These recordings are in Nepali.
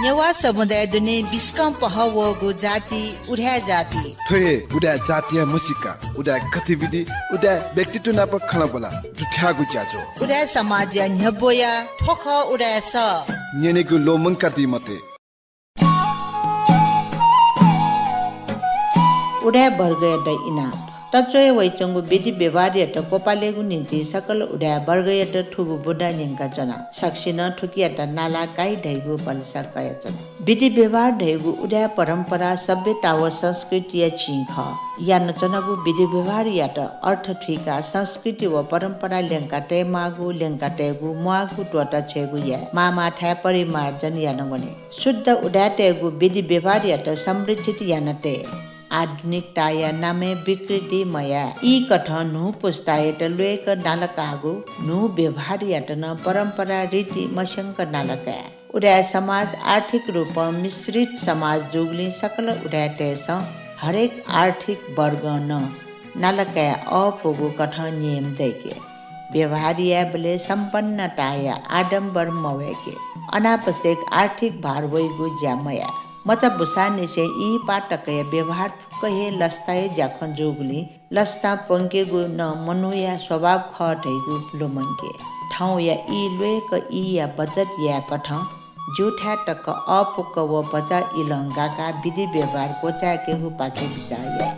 नेवा समुदाय दुने बिस्कम पहवगु जाति उड्या जाति थोए उडा जातीय मुसिका उडा गतिविधि उडा व्यक्तित्व नाप खला बोला जुठ्यागु ज्याजो उड्या समाज न्यबोया ठोख उड्या स नेनेगु लोमंका ति मते उड्या वर्ग यट इना तचोय वैचंगु विधि व्यवहार यट कोपालेगु निम्ति सकल उड्या वर्ग यट ठुबु बुढा निंका जना सक्सिन ठुकी यट नाला काई ढैगु पलसा कय जना विधि व्यवहार ढैगु उड्या परम्परा सभ्यता व संस्कृति चिंख या नचनगु विधि व्यवहार यट अर्थ ठिका संस्कृति व परम्परा लेंका टे मागु लेंका टेगु मुआगु टोटा छेगु या मामा ठा परिमार्जन या नगने शुद्ध उड्या टेगु विधि व्यवहार यट संरक्षित या नटे आधुनिकता या नामे विकृति मया ई कथन नु पुस्तायत लुएक नालकागु नु व्यवहार यटन परम्परा रीति मशंक नालका उड्या समाज आर्थिक रूप मिश्रित समाज जुगली सकल उड्याटेस हरेक आर्थिक वर्ग न नालका अपुगु कथन नियम दैके व्यवहार या बले संपन्नता या आडम्बर मवेके अनावश्यक आर्थिक भार वैगु ज्यामया मचा बुसाने से ई पाटकय व्यवहार फुकहे लस्ताए जाखन जोगली लस्ता पंकेगु न मनुया स्वभाव खटैगु लोमंके ठाउँ या ई लुएक ई या बचत या कठ जुठा टक अपुक व बचा इलंगाका विधि व्यवहार कोचाके हु पाके बिचाया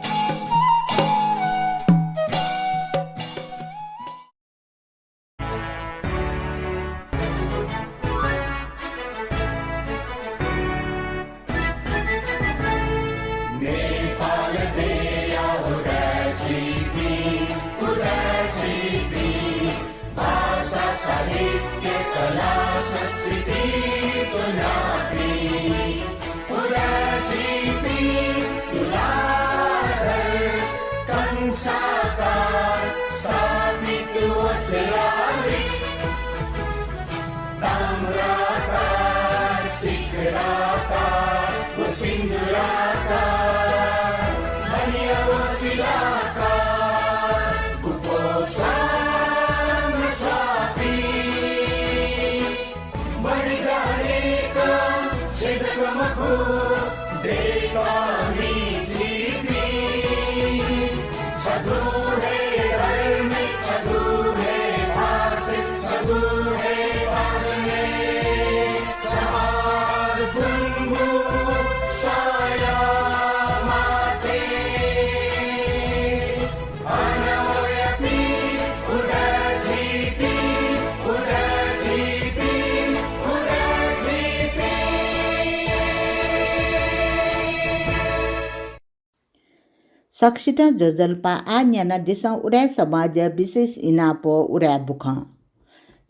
सक्सित जोजल्पा आन्याना दिसं उड्या समाज विशेष इनापो उड्या बुख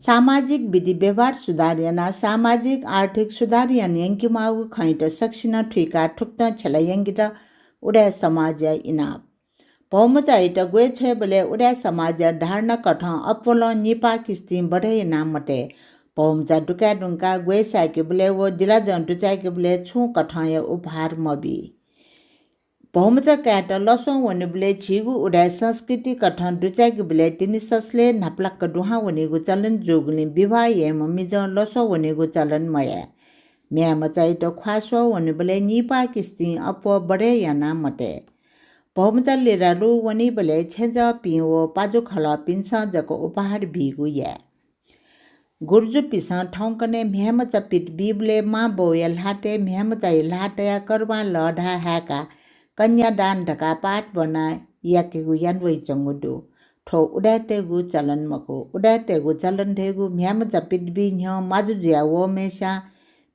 सामाजिक विधि व्यवहार सुधार याना सामाजिक आर्थिक सुधार यान यंकिमागु खैट सक्सिन ठुइका ठुक्न छला यंगित उड्या समाज इनाप बहुमचाइट गए छे बले उड्या समाज ढार्न कठ अपोल निपा किस्ती बढे नामटे बहुमचा डुका डुंका गए साके बले वो जिला जन टुचाके बले छु कठ या उपहार मबी बहुमचा क्याट लसो वने बले छिगु उड्या संस्कृति कठन डुचाकी बले तिनी ससले नाप्लाक डुहा वनेगु चलन जोगुले विवाह एम मिज लसो वनेगु चलन मया म्या मचाइट ख्वासो वने बले निपा किस्ती अपो बडे याना मटे बहुमचा लेरालु वनी बले छेज पिओ पाजो खला पिन्सा जको उपहार बिगु या गुर्जु पिसा ठौकने म्यामचा पिट बिबले मा बोयल हाटे म्यामचा लाटया करवा लढा हाका कन्यादान ढका पाठ बना याकेगु यानवै चंगुडु ठो उडाटेगु चलन मको उडाटेगु चलन धेगु म्यामचा पिटबि न्य माजुजिया वो मेसा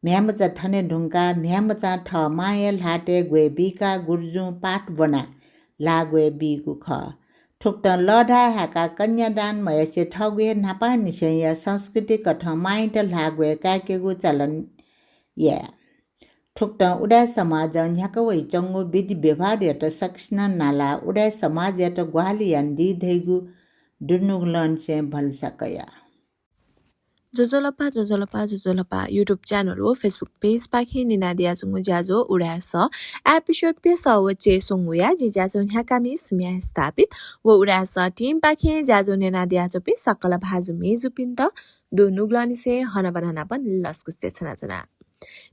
म्यामचा ठने ढुंका म्यामचा ठ मायल हाटे गवे बिका गुर्जु पाठ बना लागवे बिगु ख ठुक्ट लढा हाका कन्यादान मयसे ठगवे नापा निसय संस्कृति कठ माइट लागवे काकेगु चलन या ठुक्ट उड्या समाज न्याकवै चंगु विधि व्यवहार यट सक्सिना नाला उड्या समाज यट ग्वाली यान्दी धैगु दुर्नुगलन से भल सकया जोजोलपा युट्युब च्यानल हो फेसबुक पेज पाखे निनादिया जुंगु ज्याजो उडा स एपिसोड पे सव चे सुंगुया जि ज्याजो ह्याकामी सुम्या स्थापित वो उडा स टीम पाखे ज्याजो निनादिया चोपी सकल भाजु मेजु पिन्त दु नुगलानी से हना बनाना पन लस्कुस्ते छना छना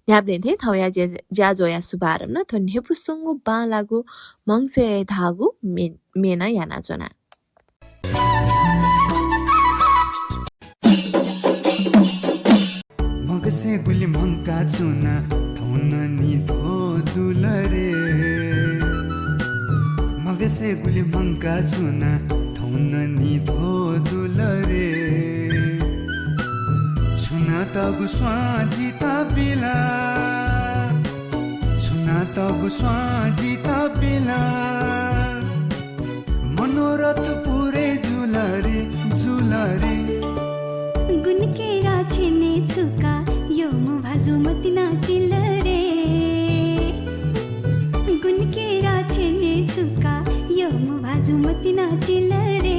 냐블렌테 타오야 자조야 수바름나 돈 헤부송고 바라고 멍세 다고 메나 야나조나 मगसे गुली मंका चुना थौननी धो दुलरे मगसे गुली मंका चुना थौननी धो दुलरे छुना तगु स्वाजिता बिला छुना तगु स्वाजिता बिला मनोरथ पुरे जुलरे जुलरे गुनकेरा छेने छुका यो म भाजु मति नाचिल रे गुनकेरा छेने छुका यो म भाजु मति नाचिल रे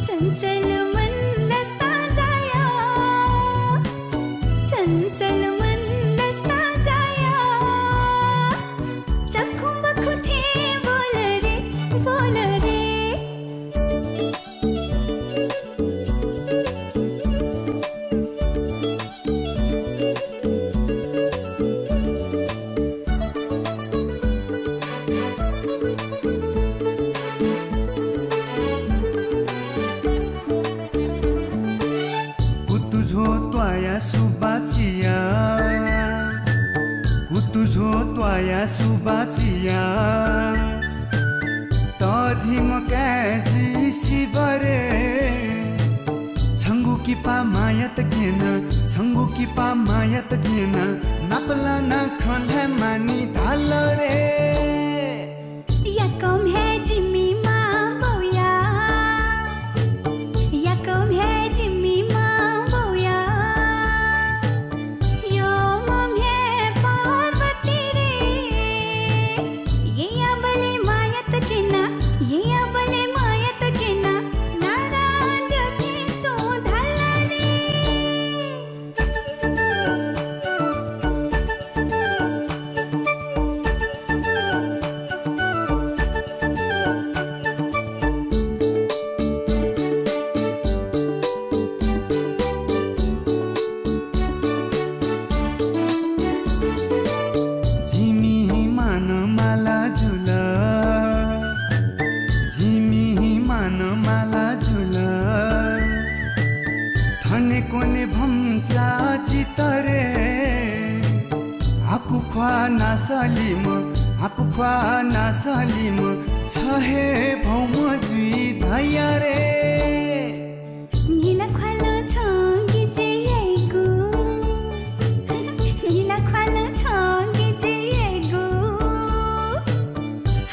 चञ्चल मन लस्ता जाया चञ्चल मन लस्ता जाया चखु बखु थे बोल रे बोल रे कुतुझो त्वाया सुबाचिया तधिम कैजी शिवरे छंगु की पा मायत केना छंगु की पा मायत केना नपला न खले मानी धाल रे या कम है जिम्मी माँ बोया या कम है जिम्मी माँ बोया यो मम है पार्वती रे ये अबले मायत केना ये अबले मायत केना नाराज के चो धल रे जिमी मान माला झुला जिमी मान माला झुला थने कोने भम्चा चितरे आकु ख्वा नासलिम छहे भौम जुई धैया रे नीला खालो छंगी जेगो नीला खालो छंगी जेगो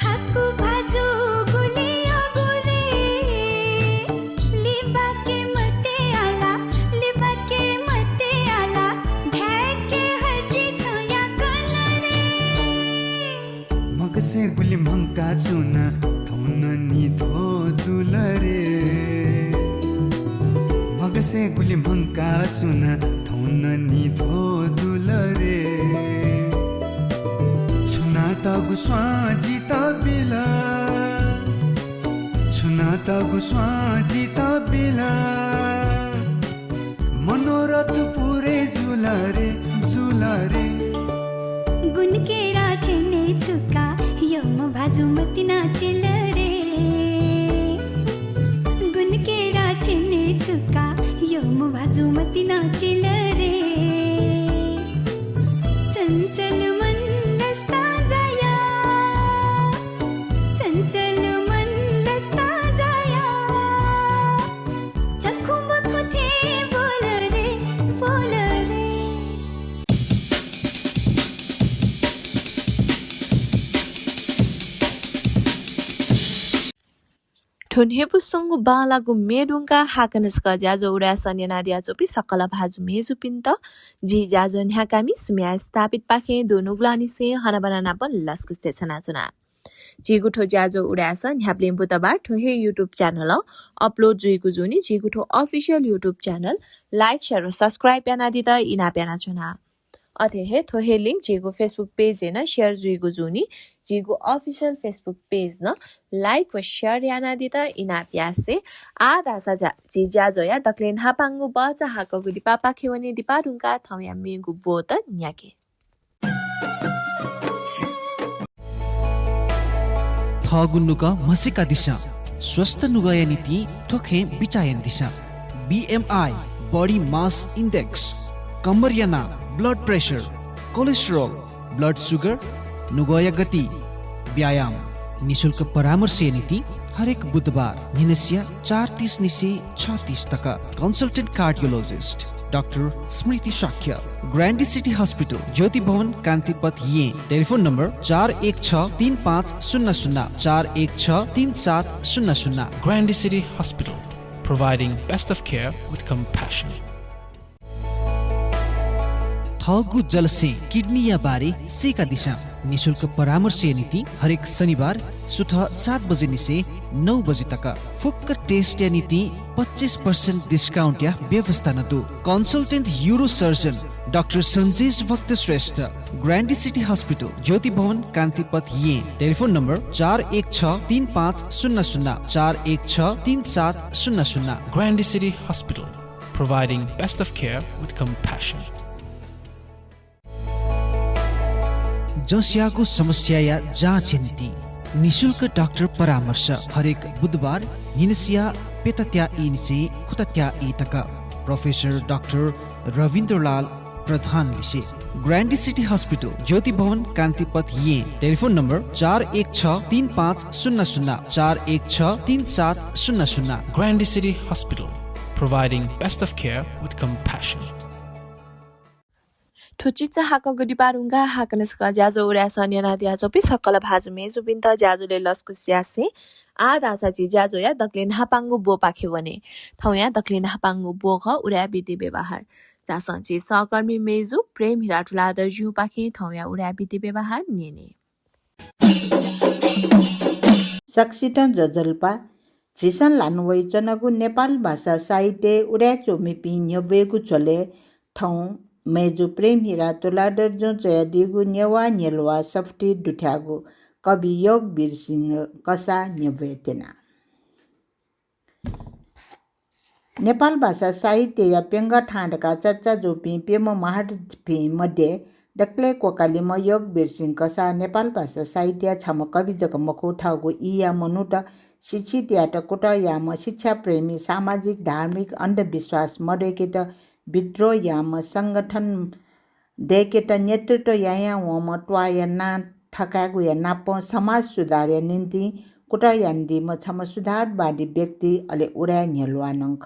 हाकु भाजु गुली अगुरे लिबा के मते आला ढेके हजी छोया कलरे मगसे गुली मंका चुना थौननी धो दुलरे मगसे गुली मंका चुना थौननी धो दुलरे छुना तगु स्वाजिता बिला छुना तगु स्वाजिता बिला मनोरथ पुरे जुलरे जुलरे गुनकेरा छेने छुका यो म भाजु मति नाचिल रे गुनकेरा छेने छुका यो म भाजु मति नाचिल रे चञ्चल मन लस्ता जाया चञ्चल मन लस्ता जाया चखु बखु थे बोल रे बोल रे ठुनहेपुसंगु बालागु मेडुङका हाकनस्क ज्याजो उडा सन्यना द्याजोपि सकल भाजु मेजुपिन्त जी ज्याजो न्याकामी सुम्या स्थापित पाखे दोनुग्लानी से हनबनाना पन लस्कस्ते छनाचुना जिगुठो ज्याजो उडास न्याप्लेम बुतबा ठोहे युट्युब च्यानल अपलोड जुइगु जुनी जिगुठो official YouTube channel like share र सब्स्क्राइब याना दिदा इना प्याना चुना अथे हे थोहे लिंक जिगो फेसबुक पेज न शेयर जुइगो जुनी जिगो ऑफिशियल फेसबुक पेज न लाइक व शेयर याना दिता इना प्यासे आ दासा जिजा जोया दक्लेन हापांगु बचा हाकगु दिपा पाखेवने दिपा रुंगा थौया मेगु बोत न्याके थगुन्नुका मसिका दिशा स्वस्थ नुगय नीति ठोखे बिचायन दिशा BMI बॉडी मास इंडेक्स कमरियाना blood pressure cholesterol blood sugar नुगय गति व्यायाम निशुल्क परामर्श नीति हरेक बुधबार निनसिया 4:30 निसे 6:30 तक कंसल्टेंट कार्डियोलॉजिस्ट डॉक्टर स्मृति शाक्य ग्रैंडी सिटी हॉस्पिटल ज्योति भवन कांतिपथ ये telephone number 41635000 41633700 Grandy City Hospital, providing best of care with compassion. थगु जल से किडनी या बारे सेका दिशा निशुल्क परामर्श नीति हरेक शनिबार सुबह 7 बजे निसे 9 बजे तक फुक्क टेस्ट या नीति 25% डिस्काउंट या व्यवस्था न दो consultant euro surgeon doctor Sanjesh भक्त श्रेष्ठ ग्रैंडी सिटी हॉस्पिटल ज्योति भवन कांतिपथ ये telephone number 41635000 41633700 Grandy City Hospital, providing best of care with compassion. जसियाको समस्या या जाँच नीति निशुल्क डाक्टर परामर्श हरेक बुधबार निनसिया पेतत्या इनिसे खुतत्या इ तक प्रोफेसर डाक्टर रविन्द्रलाल प्रधान विषय ग्रैंडी सिटी हॉस्पिटल ज्योति भवन कांतिपथ ये telephone number 41635000 41633700 Grandy City Hospital, providing best of care with compassion. ठुचिचा हाकगु दिपारुंगा हाकनसका ज्याजो उरासा न्यानादिया चोपी सकल भाजु मेजु बिन्त ज्याजुले लस्कुस्यासे आ दासाची ज्याजो या दक्लेन हापांगु बो पाखेवने थौया दक्लेन हापांगु बो ख उरा विधि व्यवहार जासंची सहकर्मी मेजु प्रेम हिराठुला दर्जु पाखे थौया उरा विधि व्यवहार नेने सक्सिटन जजल्पा छिसन लानुवै चनगु नेपाल भाषा साहित्य उरा चोमिपि न्यबेगु चले ठौ मेजु प्रेम हिरा तुलाडर जो चयादिगु न्यवा न्यलवा सफ्टी दुठ्यागु कवि योग वीर सिंह कसा न्यवेतेना नेपाल भाषा साहित्य या पेंगा ठाडका चर्चा जोपी पेम महाडपी मध्ये डक्ले कोकालीमा योग वीर सिंह कसा नेपाल भाषा साहित्य छम कवि जग मखो ठागु इया मनुट शिक्षित याट कोट याम शिक्षा प्रेमी सामाजिक धार्मिक अंधविश्वास मरेकेट विद्रोह याम संगठन डेकेट नेतृत्व याया वम ट्वाया ना ठकागु या नाप समाज सुधार या निम्ति कुटा यान्दी म छम सुधारवादी व्यक्ति अले उडा न्यलवा नंख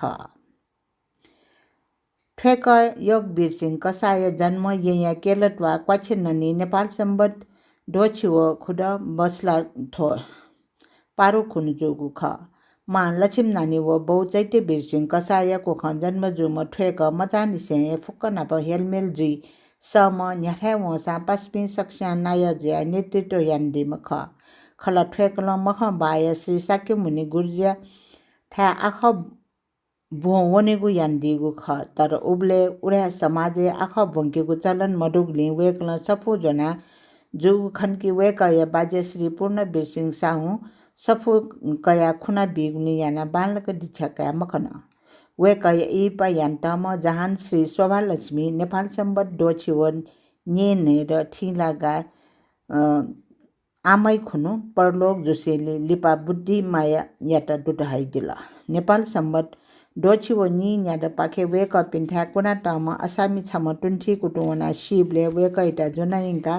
ठेक योग वीर सिंह कसाय जन्म यया केलटवा क्वाछेननी नेपाल सम्बत डोछिव खुड बसला थो पारो खुन जोगु ख मा लक्ष्मी नानी व बहुचैत्य वीर सिंह कसाय को ख जन्म जुम ठेक मचानी से फुक्क नाप हेलमेल जुई सम न्याठा वसा पस्पि सक्ष्या नाय ज्या नेतृत्व यान्दी मख खला ठेक ल मख बाय श्री साक्य मुनि गुर्जिया था आख भो वनेगु यान्दिगु ख तर उबले उडा समाजे आख भंकेगु चलन मडुगली वेकल सफु जना जुगु खनकी वेकय बाजे श्री पूर्ण वीर सिंह साहु सफु कया खुना बिगुनी याना बालक दिछका मखन वेकय इपा यान्टम जहान श्री शोभा लक्ष्मी नेपाल सम्बत डोछिवन न्येने र ठिलागा आमै खुनु परलोक जोसेले लिपा बुद्धि माया याटा दुटहाइदिल नेपाल सम्बत डोछिव नि न्याड पाखे वेक पिन्ठा कुना टम असामी छम टुन्ठी कुटुवना शिबले वेक इटा जुनाइंका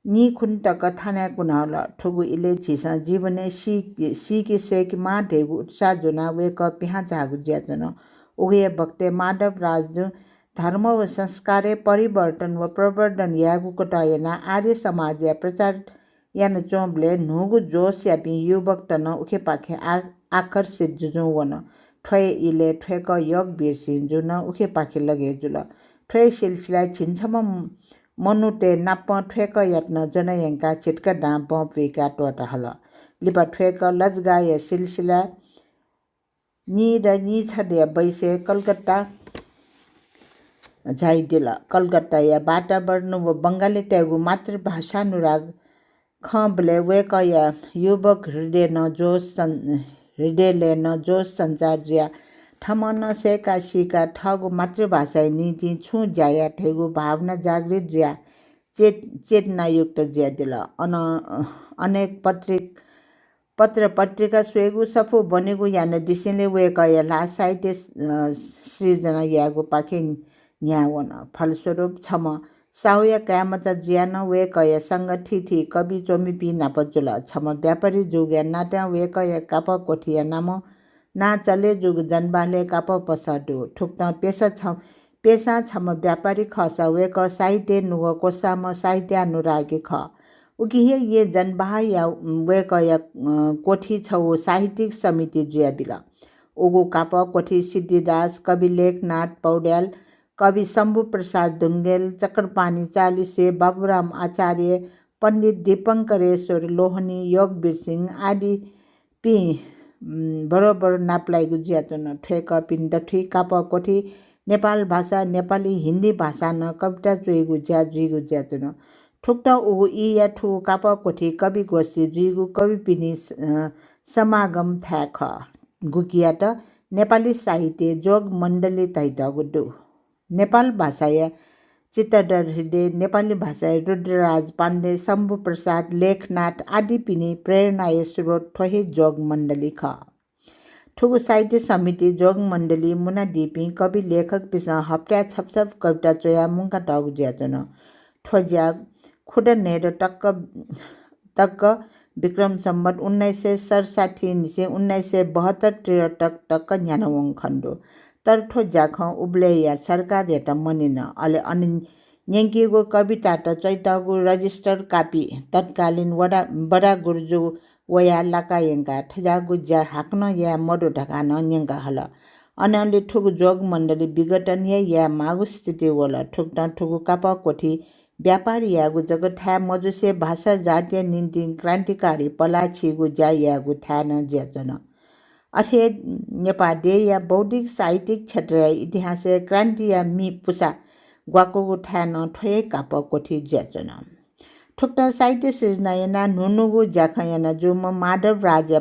नि खुन तक थाना कुनाल ठुगु इले छिस जीवने सी सेक मा ढेगु उत्साह जुना वेक पिहा जागु ज्याजन उगे भक्ते माधव राज धर्म व संस्कारे परिवर्तन व प्रवर्धन यागु कटायना आर्य समाज या प्रचार यान चोंबले नुगु जोश या पि युवक तन उखे पाखे आकर्षित जुजु वन ठय इले ठयक योग वीर सिंह जुन उखे पाखे लगे जुल ठय सिलसिला छिन्छम मनुटे नाप ठेक यत्न जनयंका चिटका डाम पेका टोटा हल लिपा ठेक लजगाय सिलसिला नि र नि छडे बैसे कलकत्ता झाइदिल कलकत्ता या वातावरण व बङ्गाली ट्यागु मातृभाषा अनुराग खबले वेक या युवक हृदयले न जोस सञ्चार ज्या ठमन सेका सिका ठगु मातृभाषा निजी छु ज्याया ठेगु भावना जागृत ज्या चेतनायुक्त ज्या दिल अनेक पत्र पत्रिका स्वेगु सफु बनेगु यान दिसिले वेक या साहित्य सृजना यागु पाखे न्यावन फलस्वरूप छम साहुया कामचा ज्यान वेकय संगठिथि कवि चोमिपी नापजुल छम व्यापारी जुग नाट्य वेकय काप कोठिया नाम ना चले जुग जनबाले काप पसडु ठुक्त पेसा छम व्यापारी खस वेक साहित्य नुग कोसाम साहित्य अनुरागी ख उकिहे ये जनबाह या वेकय कोठी छौ साहित्यिक समिति जुया बिल उगु काप कोठी सिद्धिदास कवि लेखनाथ पौड्याल कवि शम्भु प्रसाद ढुङ्गेल चक्रपाणी चालिसे बाबुराम आचार्य पण्डित दीपङ्करेश्वर लोहनी योगवीर सिंह आदि पि बरोबर नाप्लाइगु ज्यातन ठेक पिण्डठी काप कोठी नेपाल भाषा नेपाली हिन्दी भाषा न कविता जुइगु ज्यातन ठुक्ट उगु इ या ठु काप कोठी कवि गोष्ठी जुइगु कवि पिनी समागम थाख गुकियाट नेपाली साहित्य जोग मण्डली तैटगुडु नेपाल भाषा चित्तडर हृदय नेपाली भाषा रुद्रराज पाण्डे शम्भु प्रसाद लेखनाथ आदि पिनी प्रेरणा स्रोत ठोहे जोग मण्डली ख ठुगु साहित्य समिति जोग मण्डली मुना डिपी कवि लेखक पिसा हप्ता छपछप कविता चोया मुंगा टग ज्याचन ठोज्या खुडनेर टक्क विक्रम सम्वत 1967 निसे 1972 टक न्यानवङ खण्डो तर ठोज्याख उब्ले या सरकार हेट मनिन अले अनि न्याङ्किएको कविता त चैतगु रजिस्टर कापी तत्कालीन बडा गुर्जु वया लाकायंका ठजागु ज्या हाक्न या मडो ढकान न्याङ्का हल अनले ठुगु जोग मण्डली विघटन या मागु स्थिति वला ठुक्टा ठुगु काप कोठी व्यापारी यागु जगत था मजुसे भाषा जातीय निम्ति क्रान्तिकारी पलाछिगु ज्या यागु था न ज्याचन अथे नेपाली या बौद्धिक साहित्यिक क्षेत्र इतिहास क्रान्ति या मि पुसा ग्वाको थान ठोए काप कोठी ज्याचन ठुक्टा साहित्य सृजना याना नुनुगु ज्याखयाना जुम माधव राजा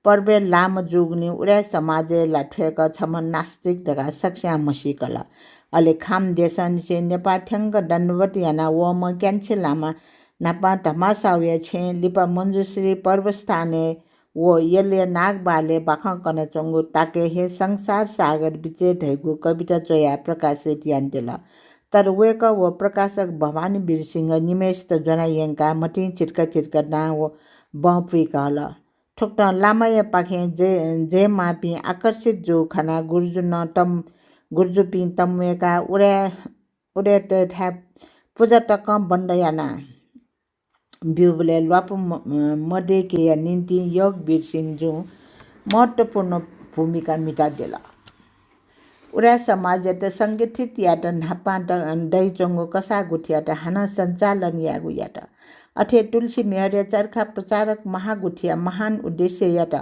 पर्वे लाम जुग्नी उडा समाज ला ठोएका छम नास्तिक ढका सक्स्या मसिकला अले खाम देशन से नेपाल ठ्याङ्ग दण्डवट याना वम क्यान्से लामा नापा धमासाव्य छे लिपा मञ्जुश्री पर्वस्थाने वो यले नाग बाले बाखा कने चंगु ताके हे संसार सागर बिचे ढैगु कविता चोया प्रकाशित यान्तेला तर वेक वो प्रकाशक भवानी वीर सिंह निमेश त जनायंका मटी चिटका ना वो बपी कहला ठुक्टा लामाया पाखे जे मापी आकर्षित जो खाना गुर्जु पि तमवेका उडे ठ्या पूजा टक बन्डयाना बिउले ल्वाप मडेके या निम्ति योगवीर सिंह जो महत्वपूर्ण भूमिका मिटादेला उडा समाज त संगठित यात नापा दैचोङ्गो कसा गुठियाट हाना सञ्चालन यागु याट अथे तुलसी मेहरिया चरखा प्रचारक महागुठिया महान उद्देश्य याट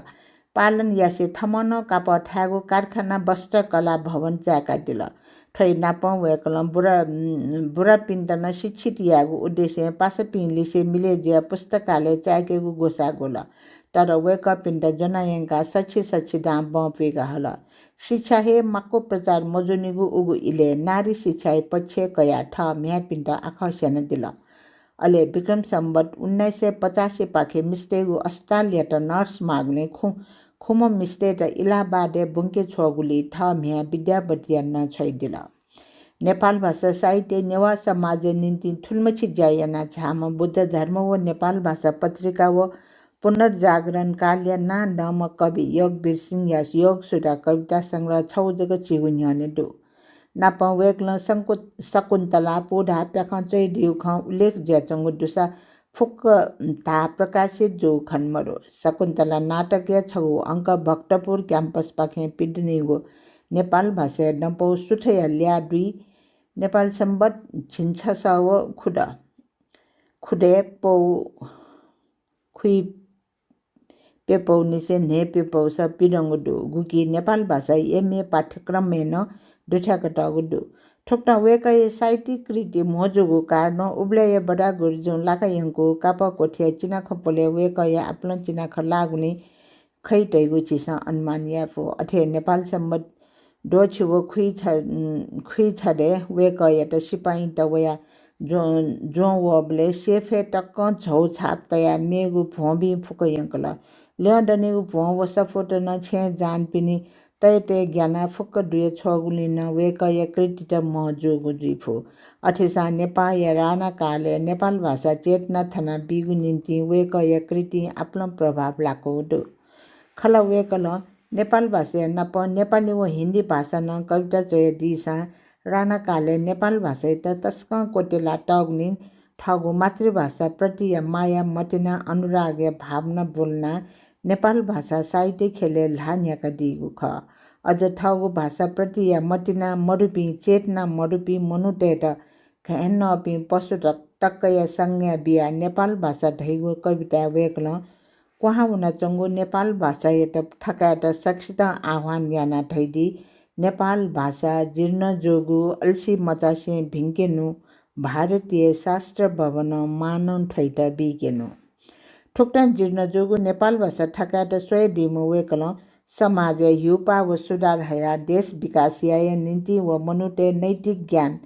पालन यासे थमन काप ठ्यागु कारखाना वस्त्र कला भवन चाका दिल ठै नापा वेकलम बुरा पिन्तन शिक्षित यागु उद्देश्य पास पिनलिसे मिले ज्या पुस्तकालय चाकेगु गोसा गोला तर वेक पिन्ट जनायंका सच्ची दाम बपेगा हल शिक्षा हे मक्को प्रचार मजुनिगु उगु इले नारी शिक्षा पक्ष कया ठ म्या पिन्ट आखस्यान दिल अले विक्रम सम्वत 1985 पाखे मिस्तेगु अस्पताल यात नर्स माग्ने खुम मिस्ते र इलाहाबादे बुङ्के छोगुली थ म्या विद्यावतिया न छैदिल नेपाल भाषा साहित्य नेवा समाज निम्ति ठुल्मछि ज्यायना झाम बुद्ध धर्म व नेपाल भाषा पत्रिका व पुनर्जागरण काल्य ना नम कवि योगवीर सिंह यास योग सुरा कविता संग्रह छौ जग चिगुन्यने दु नाप वेक्ल शकुन्तला पोढा प्याख चै दिउख उल्लेख ज्याचंगु दुसा फुक ता प्रकाशित जो खन्मरो शकुन्तला नाटकीय छौ अङ्क भक्तपुर क्याम्पस पाखे पिडनीगो नेपाल भाषा नपौ सुठया ल्या दुई नेपाल सम्बत छिन्छ सव खुडे पौ खुइ पेपौ निसे ने पेपौ स पिरंगडु गुकी नेपाल भाषा एमए पाठ्यक्रम में न दुठ्याकटागुडु ठोक्टा वेकय साहित्यिक कृति मोजोगु कारण उब्लय बडा गुर्जुन लाकायंको कापा कोठिया चिना खपोले वेकय आफ्नो चिना खलागुनी खैटैगु चिसा अनुमान याफो अठे नेपाल सम्बत डोछुगो खुइ छडे वेकय त सिपाही तवया जो वबले सेफे टक्क झौ छाप तया मेगु भोबी फुकयंकल ल्याडनेगु भो वसफोट न छे जान पिनी तय ज्ञाना फुक्क दुय छगुलिन वेकय कृतिट महजोगु जिफो अठेसा नेपाल राणा काले नेपाल भाषा चेतना थना बिगु निम्ति वेकय कृति आफ्नो प्रभाव लाको दु खला वेकल नेपाल भाषा नप नेपाली व हिन्दी भाषा न कविता चय दिसा राणा काले नेपाल भाषा त तस्क कोटेला टग्नी ठगु मातृभाषा प्रति माया मटिना अनुराग भावना बोल्ना नेपाल भाषा साहित्य खेले लान्याका दिगु ख अझ ठगु भाषा प्रति मटिना मरुपी चेतना मरुपी मनुटेट घेन अपि पशु तक्कय संज्ञा बिया नेपाल भाषा ढैगु कविता वेक्ल कहाँ हुन चंगु नेपाल भाषा एट ठकाट सक्षित आह्वान याना ढैदी नेपाल भाषा जीर्ण जोगु अल्सी मचासे भिङ्केनु भारतीय शास्त्र भवन मानन ठैट बिकेनु ठोक्टा जीर्ण जोगु नेपाल भाषा ठकाट स्वय दिमु वेकल समाज युपा व सुधार हया देश विकास या नीति व मनुटे नैतिक ज्ञान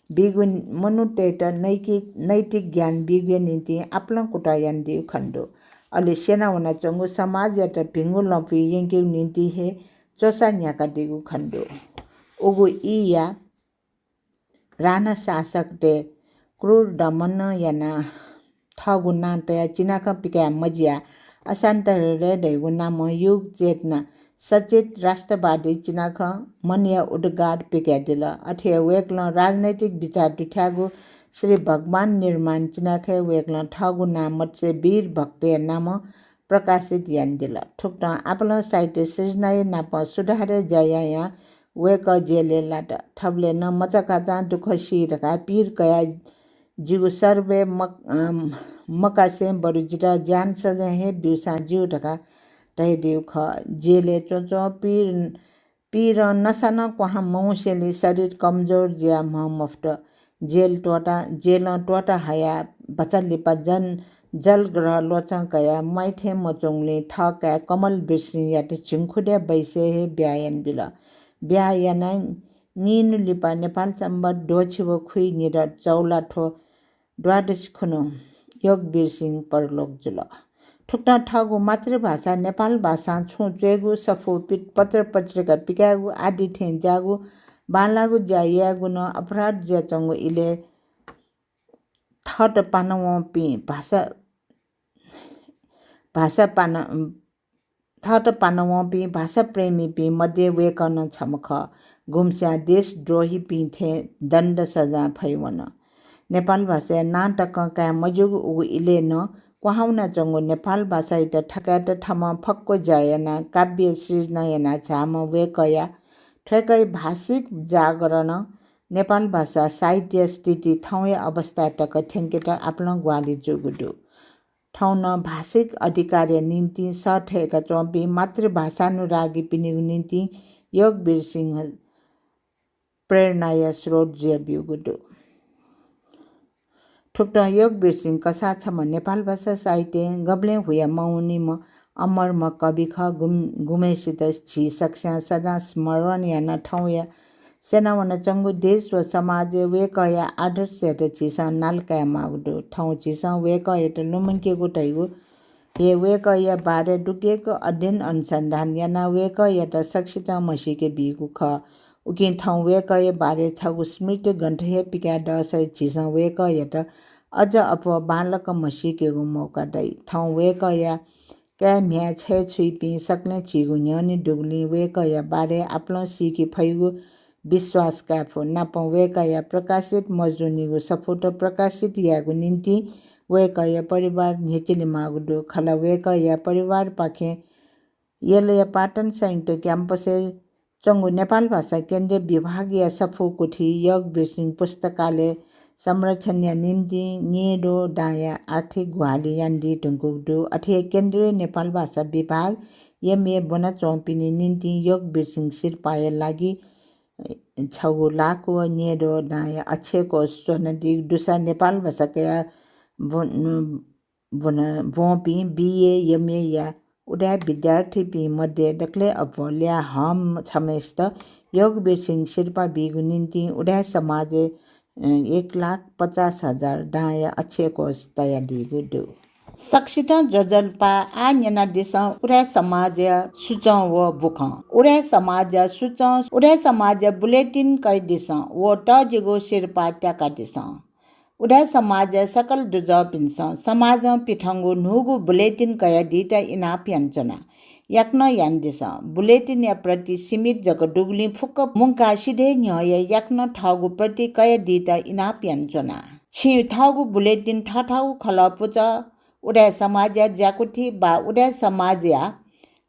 बिगु मनुटेट नैतिक ज्ञान बिगु नीति आफ्नो कुटायन दिउ खण्डो अलि सेना हुन चंगु समाज या भिंगु लपी यंके नीति हे चोसा न्याका दिगु खण्डो उगु इया राणा शासक ते क्रूर दमन याना थगु नाटया चिनाका पिका मजिया अशान्त हृदय दैगु नाम युग चेतना सचेत राष्ट्रवादी चिनाख मनिया उडगाड पिका दिल अठे वेक्ल राजनैतिक विचार दुठ्यागु श्री भगवान निर्माण चिनाखे वेक्ल ठगु नाम मत्से वीर भक्ते नाम प्रकाशित यान दिल ठुक्टा आपल साहित्य सृजनाय नाप सुधारे जया वेक जेले लाट ठबले न मचकाचा दुख सिरका पीर कया जिगु सर्वे मकासे बरुजिटा ज्ञान सजे हे बिउसा जिउ ढका तै दिउ ख जेले चोचो पीर नसन कहाँ मौसेली शरीर कमजोर ज्या मफ्ट जेल टोटा हया बचलिपा जल ग्रह लोचं कया माइथे मचोंगले थका कमल बिर्सिङ याते छिङखुडे बैसे हे ब्यायन बिल ब्यायना निनु लिपा नेपाल सम्बत डोछिवो खुइ निर चौला ठो द्वादश खुनो योग बिर्सिङ परलोक जुल ठुक्टा ठगु मातृभाषा नेपाल भाषा छु चेगु सफो पत्र पत्रिका पिकागु आदि थे जागु बालागु जायागु न अपराध ज्या चंगु इले थट पानव पि थट पानव पि भाषा प्रेमी पि मध्ये वेकन छमख गुम्स्या देश द्रोही पि थे दण्ड सजा फैवन नेपाल भाषा नाटक का मजुगु उगु इले न क्वाहाउना चंगु नेपाल भाषा इट ठकाट ठम फक्को जायना काव्य सृजना याना झाम वेकया ठकै भाषिक जागरण नेपाल भाषा साहित्य स्थिति ठाउँ अवस्था टक ठेंकेट आफ्नो ग्वाली जोगुडु ठाउँ न भाषिक अधिकार निम्ति सठेका चौपी मातृभाषानुरागी पिनिगु निम्ति योग बिरसिंह प्रेरणाय स्रोत ज्या बिउगुडु ठुक्टा योग बिरसिंह कसा छम नेपाल भाषा साहित्य गब्ले हुया मौनी म अमर म कवि ख गुमेसित छि सक्स्या सदा स्मरण याना ठाउँ या सेनावन चंगु देश व समाज वेकया आदर्श हेट छिसा नालका मागुडु ठाउँ छिसा वेकया लुमंके गुटैगु ये वेकया बारे डुकेको अध्ययन अनुसन्धान याना वेकया सक्षित मसिके बिगु ख उकिन ठाउँ वेकया बारे छगु स्मृति गन्ठे पिका दसै छिसा वेकया अझ अप बालक मसिकेगु मौका दै ठाउँ वेकया क्या म्या छे छुइपी सक्ने छिगु न्यनी डुगली वेकया बारे आफ्नो सिकी फैगु विश्वास काफो नाप वेकया प्रकाशित मजुनिगु सफोट प्रकाशित यागु निम्ति वेकया परिवार नेचिली मागुडु खला वेकया परिवार पाखे येलया पाटन संयुक्त क्याम्पसे चंगु नेपाल भाषा केन्द्रीय विभागीय सफो कुठी योग बिरसिंह पुस्तकालय संरक्षण या निम्ति निडो दाया आर्थिक गुहाली यान्दी ढुङ्कुडु अठे केन्द्रीय नेपाल भाषा विभाग एमए बना चौपिनी निम्ति योग बिरसिंह सिरपाय लागि छगु लाको नेरो नाय अच्छेको सोनदी दुसा नेपाल बसके बोपी BA MA या उडा विद्यार्थी बी मध्ये डक्ले अपोल्या हम छमेस्त योगवीर सिंह शेर्पा बीगु निम्ति उडा समाज 1,50,000 डाया अच्छेको तया दिगु दु सक्षित जजलपा आ न्याना दिसा उडा समाज सुचौ व बुख उडा समाज बुलेटिन कै दिसा व त जिगो शेर्पा ट्याका दिसा उडा समाज सकल दुज पिन्स समाज पिठंगु नुगु बुलेटिन कया दिटा इना प्यान्चना याक्न यान्दिस बुलेटिन या प्रति सीमित जग डुगली फुक्क मुंका सिधे न्याय याक्न ठागु प्रति कया दिटा इना प्यान्चना छि ठागु बुलेटिन ठाठाउ खलपुच उडा समाज जाकुठी बा उडा समाज या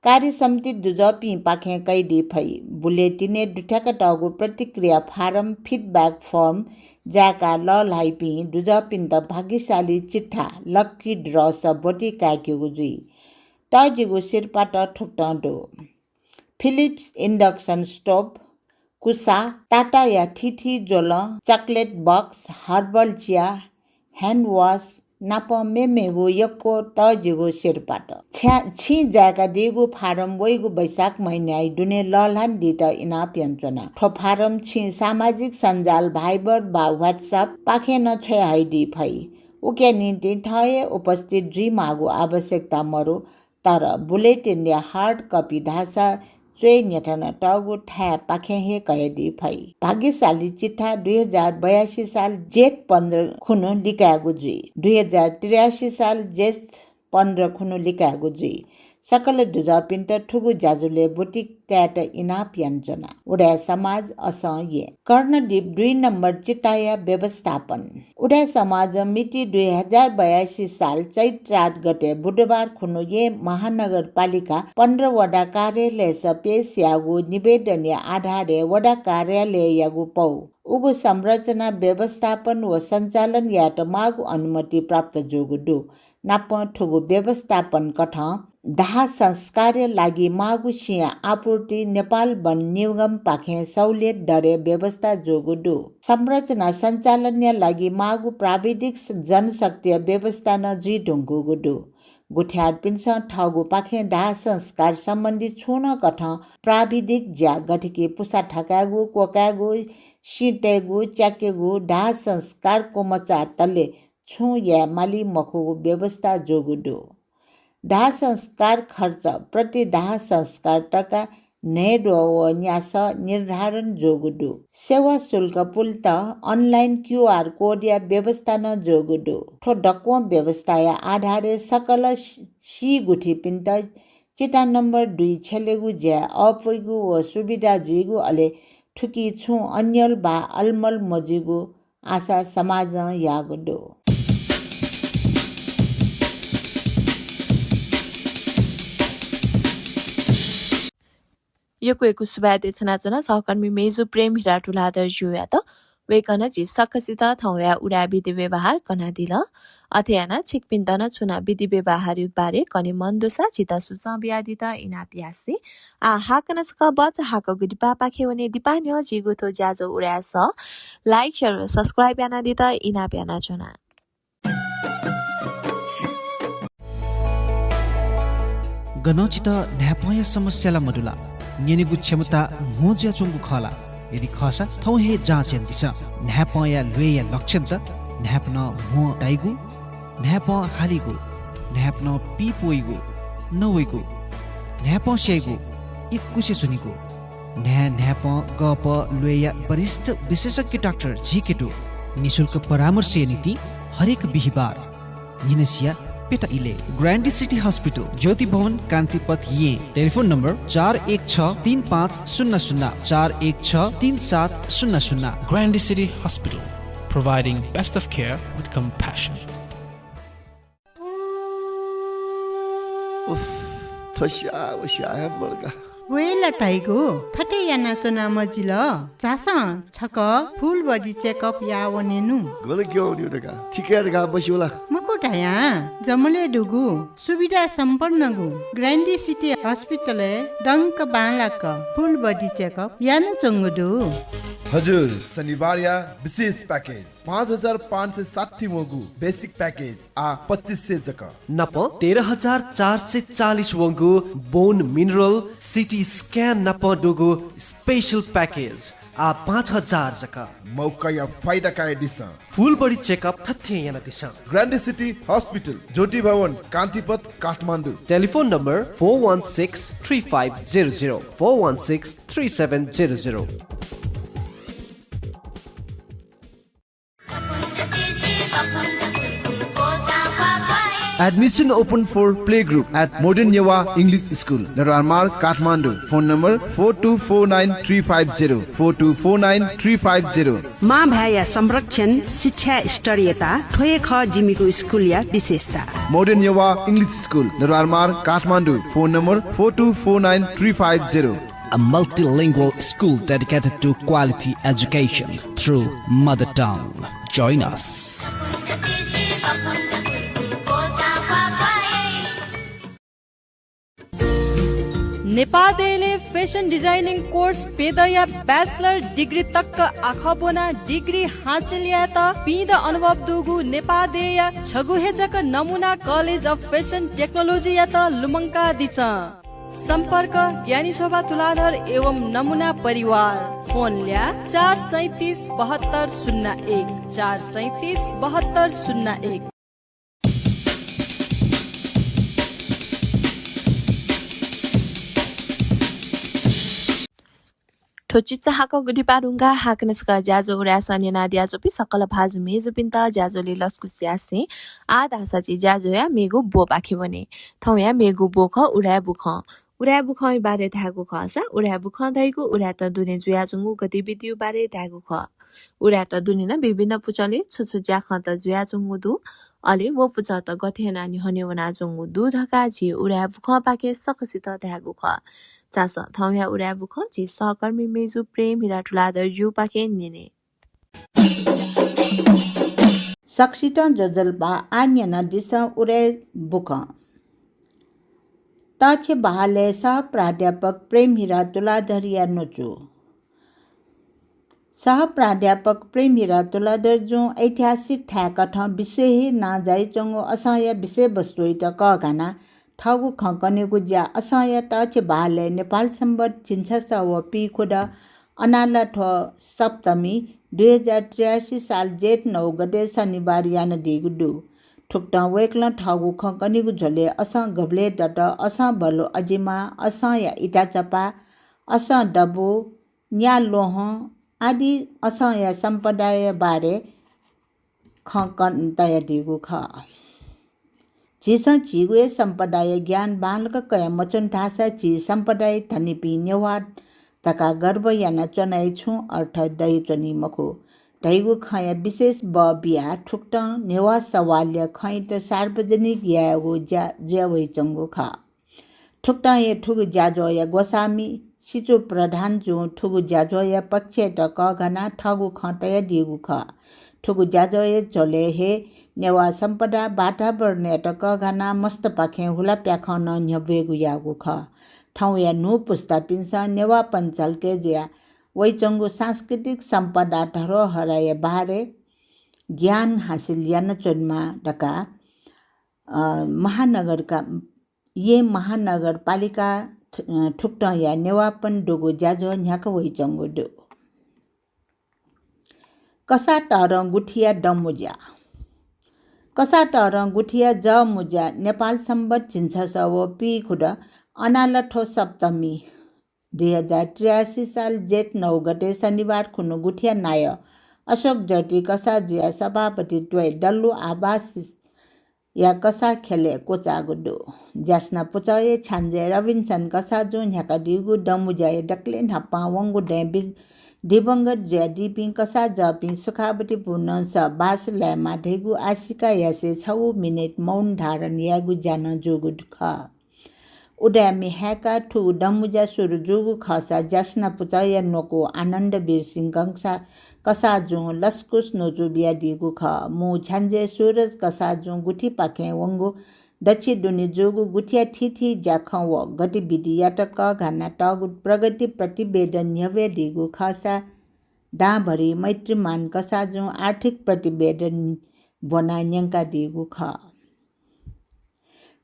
कार्य समिति दुजपी पाखे कैदी फई बुलेटिने दुठ्याक टागु प्रतिक्रिया फारम फिडब्याक फर्म जाका लाइपी दुजपिन त भाग्यशाली चिट्ठा लक्की ड्र स बोटी काक्युगु जुई तजिगु सिरपाट ठुक्टडो फिलिप्स इन्डक्सन स्टोभ कुसा टाटा या ठिठी जोल चकलेट बक्स हर्बल चिया ह्यान्ड वास नाप मेमेगु यक्को तजिगु सिरपाट छि जाका दिगु फारम वइगु बैशाख महिना दुने ललान दिटा इना प्यान्चना ठो फारम छि सामाजिक सञ्जाल भाइबर बा व्हाट्सएप पाखे न छ हाइडी फई उके निन्ति थए उपस्थित जी मागु आवश्यकता मरु तर बुलेटिन या हार्ड कपी ढासा चोय नेठन टगु ठ्या पाखे हे कैदी फई भाग्यशाली चिट्ठा 2082 साल जेठ 15 खुनु लिकागु जुई 2083 साल जेठ 15 खुनु लिकागु जुई सकल दुजा पिन्ट ठुगु जाजुले बुटी क्याट इना प्यान्चना उडा समाज असये कर्णदीप 2 नम्बर चिताया व्यवस्थापन उडा समाज मिति 2082 साल चैत 4 गते बुधबार खुनु ये महानगरपालिका 15 वडा कार्यालय पेश यागु निवेदन आधारे वडा कार्यालय यागु पौ उगु संरचना व्यवस्थापन व सञ्चालन यात मागु अनुमति प्राप्त जोगु दु नाप ठुगु व्यवस्थापन कठ दाह संस्कार लागि मागु सिया आपूर्ति नेपाल वन निगम पाखे सहुलियत दरे व्यवस्था जोगुडु संरचना सञ्चालन लागि मागु प्राविधिक जनशक्ति व्यवस्था न जी ढुङ्गुगुडु गुठ्यार पिन्स ठगु पाखे दाह संस्कार सम्बन्धी छुन कठ प्राविधिक ज्या गठिके पुसा ठकागु कोकागु सिटेगु च्याकेगु दाह संस्कार को मचा तले छु या माली मखु व्यवस्था जोगुडु दाह संस्कार खर्च प्रति दाह संस्कार टका नेडो व न्यास निर्धारण जोगुडु सेवा शुल्क पुल्त अनलाइन QR कोड या व्यवस्था न जोगुडु ठो डक्को व्यवस्था या आधारे सकल सी गुठी पिन्त चिटा नम्बर 2 छलेगु ज्या अपुइगु व सुविधा जुइगु अले ठुकी छु अन्यल बा अलमल मजिगु आशा समाज यागुडु यो कुएको सुबादे छनाचना सहकर्मी मेजु प्रेम हिराटुलादर जुया त वेकन छि सखसित थौया उडा विधि व्यवहार कना दिल अथयाना छिकपिन्तन छुना विधि व्यवहार बारे कनि मन्दोसा चिता सुचा बियादित इना प्यासी आ हाकन छक बच हाक गुदि पापा खेवने दिपान्य जिगुतो ज्याजो उडास लाइक शेयर सब्स्क्राइब याना दित इना प्याना छुना गनौचित न्यापय समस्याला मडुला नेनिगु क्षमता मोज्या चुंगु खला यदि खसा थौ हे जाँच दिस न्यापया लुया लक्षण त न्याप्न मो डाइगु न्याप हालिगु न्याप्न पिपोइगु नवइगु न्याप सेगु इकुसे सुनिगु न्याप गप लुया वरिष्ठ विशेषज्ञ डाक्टर झिकेटु निशुल्क परामर्श नीति हरेक बिहीबार निनसिया पेटा इले ग्रान्डी सिटी हस्पिटल ज्योति भवन कान्तिपथ ये telephone number 41635000 41633700 Grandy City Hospital, providing best of care with compassion. वेला टाइगो थटे याना चना मजिल चासा छक फुल बडी चेकअप या वनेनु गले क्यों नि उडका ठिकै गा बसिला मकोटाया जमले दुगु सुविधा सम्पन्न गु ग्रान्डी सिटी हस्पिटल डंक बालाक फुल बडी चेकअप याना चंगुदु हजुर शनिबार या विशेष पैकेज 5560 वंगु बेसिक पैकेज आ 2500 जक नप 13440 वंगु बोन मिनरल सिटी स्क्यान नप डुगु स्पेशल पैकेज आ 5000 जक मौका या फाइदा का दिशा फुल बडी चेकअप थथे याना दिशा ग्रान्ड सिटी हस्पिटल ज्योति भवन कान्तिपथ Kathmandu telephone number 4163500416 4163700 Admission open for playgroup at Modern Yewa English School, Nararmar, Kathmandu. Phone number 4249350 4249350. माँ भाया संरक्षण शिक्षा स्तरीयता ठोए ख जिमीको स्कुल या विशेषता Modern Yewa English School, Nararmar, Kathmandu. Phone number 4249350. A multilingual school dedicated to quality education through mother tongue. Join us. नेपालले फेसन डिजाइनिङ कोर्स पेदया ब्याचलर डिग्री तक आखबोना डिग्री हासिल या त पिद अनुभव दुगु नेपालदेया छगुहेजक नमुना कलेज अफ फेसन टेक्नोलोजी या त लुमङ्का दिछ सम्पर्क ज्ञानी शोभा तुलाधर एवं नमुना परिवार फोन ल्या 437 7201 437 7201 ठोचिचा हाको गुडीपारुंगा हाकनसका ज्याजो उरासने नादिया जोपी सकल भाजु मेजु पिन्ता ज्याजोले लस्कुसियासे आधासाची ज्याजो या मेगु बो पाखे बने थौया मेगु बोख उडा बुख बारे थागु खसा उडा बुख दैगु उडा त दुने जुयाजुङु गतिविधि बारे थागु ख उडा त दुने न विभिन्न पुचले छुछु ज्याख त जुयाजुङु दु अले वो पुच त गथे नानी हनेवना जुङु दु धका झि उडा बुख पाके सकसित थागु ख चास थौया उडा बुख झि सहकर्मी मेजु प्रेम हिरा ठुलादर जु पाके निने सक्सित जजलबा आन्यन दिस उडा बुख ताछे बहाले सह प्राध्यापक प्रेम हिरा तुलाधरिया नोचु सह प्राध्यापक प्रेम हिरा तुलाधर जो ऐतिहासिक ठ्याक ठ विषय ना जाई चंगो असहाय विषय वस्तु त क गाना ठगु खकनेगु ज्या असहाय ताछे बहाले नेपाल सम्बत चिन्छस व पी खुद अनाला ठ सप्तमी 2083 साल जेठ 9 गते शनिबार यान दिगुडु ठुक्टा वेक्ल ठगु खकनेगु झले असा गबले डट असा बलो अजिमा असा या इटा चपा असा डबो न्या लोह आदि असा या सम्पदाय बारे खकन तय दिगु ख चिसा चिगुए सम्पदाय ज्ञान बालक कय मचन ढासा ची सम्पदाय थनिपि नेवार तका गर्व याना चनाइ छु अर्थ दय चनी मखो दैगु खया विशेष ब बिया ठुक्ट नेवा सवाल्य खैट सार्वजनिक यागो ज्यावै चंगो ख ठुक्ट ये ठुगु ज्याजो या गोसामी सिचो प्रधान जो ठुगु ज्याजो या पक्ष त क घना ठगु खटय दिगु ख ठुगु ज्याजो ये चले हे नेवा सम्पदा बाटा बर्ने त क घना मस्त पाखे हुला प्याखन न्यबेगु यागु ख ठाउँ या नु पुस्ता पिन्सा नेवा पञ्चाल के ज्या वैचंगो सांस्कृतिक सम्पदा धरोहरय बारे ज्ञान हासिल यान चोनमा डका महानगरका ये महानगरपालिका ठुक्ट या नेवापन डोगो ज्याजो न्याक वैचंगो दो कसा टरङ गुठिया डमुज्या कसा टरङ गुठिया ज मुज्या नेपाल सम्बत चिन्छस व पी खुड अनालठो सप्तमी 2083 साल जेठ 9 गते शनिबार खुनु गुठिया नाय अशोक जटी कसा जिया सभापति ट्वे डल्लु आवास या कसा खेले कोचा गुडो जसना पुचये छान्जे रविन्सन कसा जो न्याका दिगु डमुजाय डक्ले नपा वंगु डेबि दिवंगत ज्या दिपिङ कसा जपि सुखावटी पूर्ण स बास ल्यामा ढेगु आशिका यासे 6 मिनेट मौन धारण यागु जान जोगु ख उड्यामी हैका ठु डमुजा सुरु जुगु खसा जसना पुचय नोको आनन्द वीर सिंह कसा जो लस्कुस नोजु बिया दिगु ख मु छन्जे सूरज कसा जो गुठी पाखे वंगु दक्षि दुनि जोगु गुठिया ठिठी जाख व गतिविधि याटक घना टगु प्रगति प्रतिवेदन न्यवे दिगु खसा डाँभरि मैत्रीमान कसाजु आर्थिक प्रतिवेदन बना न्याङ्का दिगु ख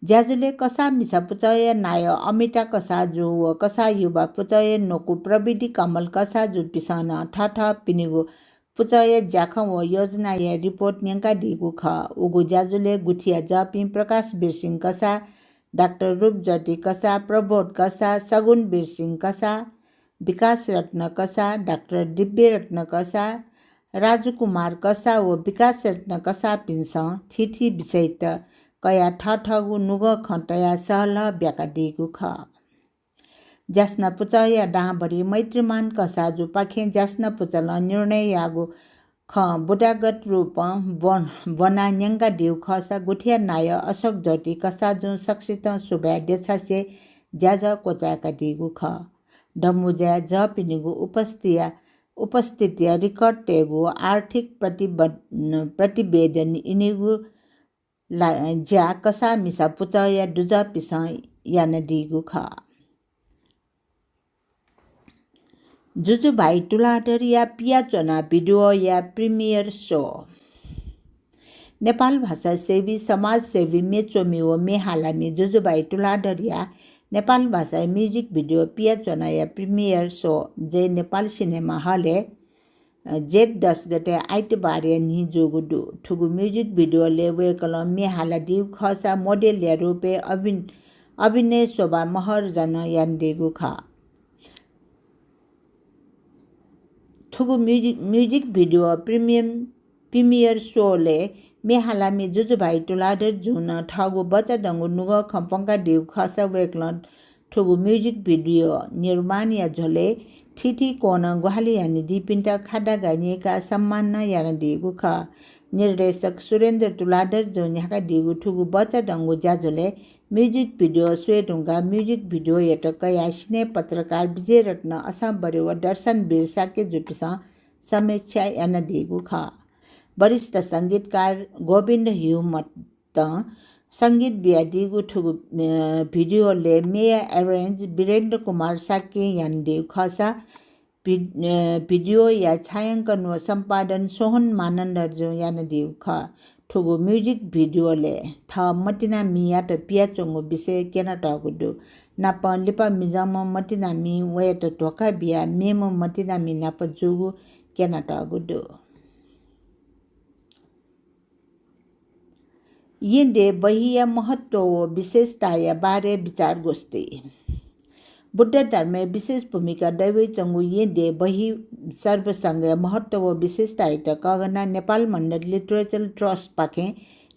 ज्याजुले कसा मिसा पुचय नाय अमिता कसाजु व कसा युवा पुचय नोकु प्रविधि कमल कसाजु पिसन ठठ पिनिगु पुचय ज्याख व योजना या रिपोर्ट न्याङ्का दिगु ख उगु ज्याजुले गुठिया जपिङ प्रकाश बिरसिंह कसा डाक्टर रूपज्योति कसा प्रबोध कसा सगुन बिरसिंह कसा विकास रत्न कसा डाक्टर दिव्य रत्न कसा राजु कुमार कसा व विकास रत्न कसा पिन्स थिथि विषयित कया ठठगु नुग खटया सहल ब्याका दिगु ख ज्यास्न पुचय डाँभरि मैत्रीमान कसाजु पाखे ज्यास्न पुचल निर्णय यागु ख बुढागत रूप बना न्याङ्का दिउ खसा गुठिया नाय अशोक ज्योति कसाजु सक्षित सुब्या देछासे ज्याज कोचाका दिगु ख डमुज्या ज पिनिगु उपस्थितिया रिकर्ड टेगु आर्थिक प्रतिवेदन इनिगु ज्या कसा मिसा पुचया डुज पिस यान दिगु ख जुजु भाइ टुलाडर या पिया चोना भिडियो या प्रिमियर शो नेपाल भाषा सेवी समाज सेवी मेचोमी व मेहालामी जुजु भाइ टुलाडर या नेपाल भाषा म्युजिक भिडियो पिया चोना या प्रिमियर शो जे नेपाल सिनेमा हले जेठ 10 गते आइतबार नि जोगुडु ठुगु म्युजिक भिडियोले वेकल मेहाला दिउ खसा मोडेल या रूपे अभिनय शोभा महर जन यान देगु ख ठुगु म्युजिक भिडियो प्रिमियर शोले मेहालामी जुजु भाइ टुलाडर जुन ठगु बच्चा डंगु नुग खम्पंका दिउ खस वेकल ठुगु म्युजिक भिडियो निर्माण या झोले ठिठी कोन गुहाली यानी दिपिन्टा खाडा गानिएका सम्मान यान दिगु ख निर्देशक सुरेन्द्र टुलाडर जो यहाँका दिगु ठुगु बच्चा डंगु ज्याझोले म्युजिक भिडियो स्वेटुङ्गा म्युजिक भिडियो यटक यासिने पत्रकार विजय रत्न असम बरेव दर्शन वीर साके जुपिस समीक्षा यान दिगु ख वरिष्ठ संगीतकार गोविन्द ह्युमत संगीत बिया दिगु ठुगु भिडियोले मेया एरेन्ज वीरेन्द्र कुमार साके यान दिगु खसा भिडियो या छायांकन व सम्पादन सोहन मानन्द जो यान दिगु ख ठुगु म्युजिक भिडियोले थ मटिना मिया त पिया चोंगु विषय केना टगुडु नाप लिपा मिजम मटिना मि वेट टोका बिया मेमो मटिना मि नाप जुगु केना टगुडु यिन्दे बहिया महत्व व विशेषता या बारे विचार गोष्ठी बुद्ध धर्म विशेष भूमिका दैवी चंगु यिन्दे बहि सर्वसंग महत्व व विशेषता इट कगना नेपाल मण्डल लिटरेचर ट्रस्ट पाखे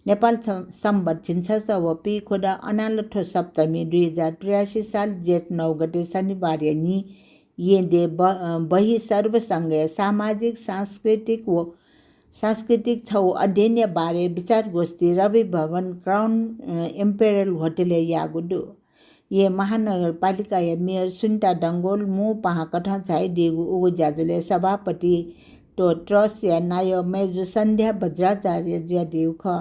नेपाल सम्बत छिन्छ व पि खोडा अनालठो सप्तमी 2083 साल जेठ 9 गते शनिबार नि यिन्दे बहि सर्वसंग सामाजिक सांस्कृतिक छौ अध्ययन बारे विचार गोष्ठी रवि भवन क्राउन इम्पेरियल होटल यागुडु ये महानगरपालिका या मेयर सुनिता डंगोल मु पहा कठा छाई दिगु उगु ज्याजुले सभापति तो ट्रस्ट या नायो मेजु संध्या वज्राचार्य ज्या दिउ ख